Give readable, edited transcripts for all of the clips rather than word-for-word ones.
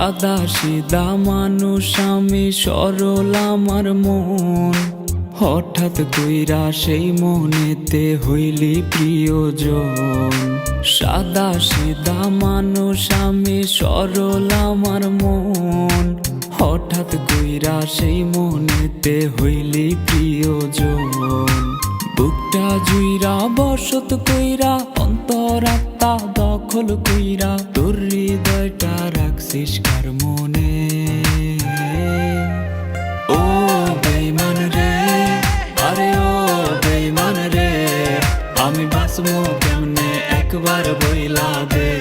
সাদা সিধা মানুষ আমি, সরল আমার মন। হঠাৎ কইরা সেই মনেতে হইলি প্রিয়জন। সাদা সিধা মানুষ আমি, সরল আমার মন। হঠাৎ কইরা সেই মনেতে হইলি প্রিয়জন। বুকটা জুইরা বসত কইরা, অন্তরাত্মা দখল কইরা, তোর হৃদয়টা রাখছিস কার মনে। ও বেঈমান রে, আরে ও বেঈমান রে, আমি বাঁচবো কেমনে একবার বইলা দে।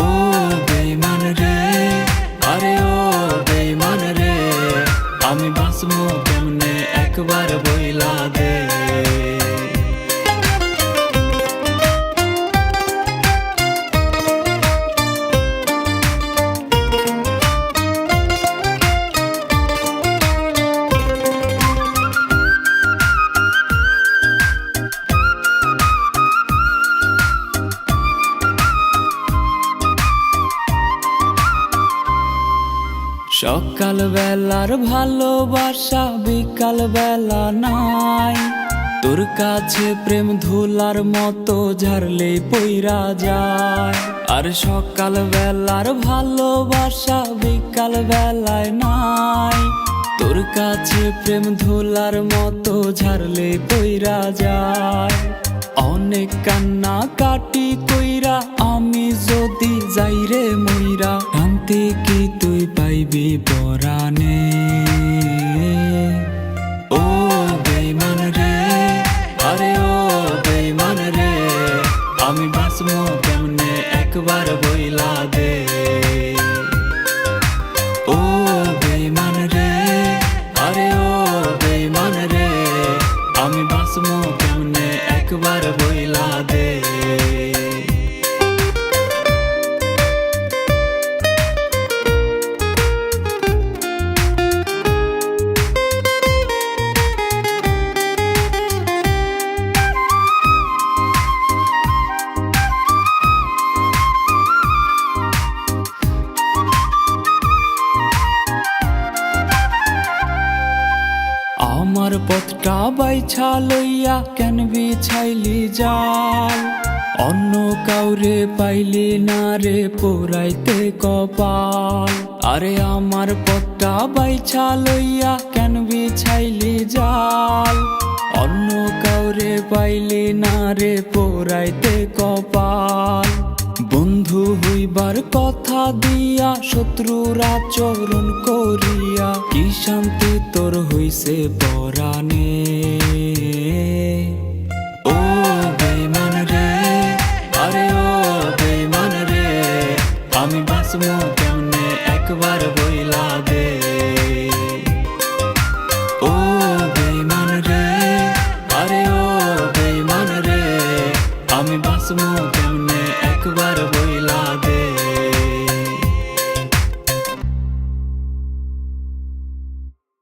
ও বেঈমান রে, আরে ও বেঈমান রে, আমি বাঁচবো কেমনে একবার বইলা দে। সকাল বেলার ভালোবাসা বিকাল বেলা নাই, তোর কাছে প্রেম ধুলার মতো ঝাড়লে পইরা যায়। আর সকাল বেলার ভালোবাসা বিকাল বেলায় নাই, তোর কাছে প্রেম ধুলার মতো ঝাড়লে পইরা যায়। অনেক কান্না কাটি কইরা আমি যদি যাই রে মইরা, শান্তি কি তুই পাইবি পরাণে। ও বেঈমান রে, আরে ও বেঈমান রে, আমি বাঁচবো কেমনে একবার বইলা দে। ও বেঈমান রে, আরে ও বেঈমান রে, আমি বাঁচবো কেমনে একবার বইলা দে। আমার পথটা বাইছা লইয়া কেন বিছাইলি জাল, অন্য কাউরে পাইলি না রে পোড়াইতে কপাল। আরে আমার পথটা বাইছা লইয়া কেন বিছাইলি জাল, অন্য কাউরে পাইলি না রে পোড়াইতে কপাল। বন্ধু হইবার কথা দিয়া শত্রুর আচরণ করিয়া, কি শান্তি তোর হইছে পরাণে। ও বেঈমান রে, আরে ও বেঈমান রে, আমি বাঁচবো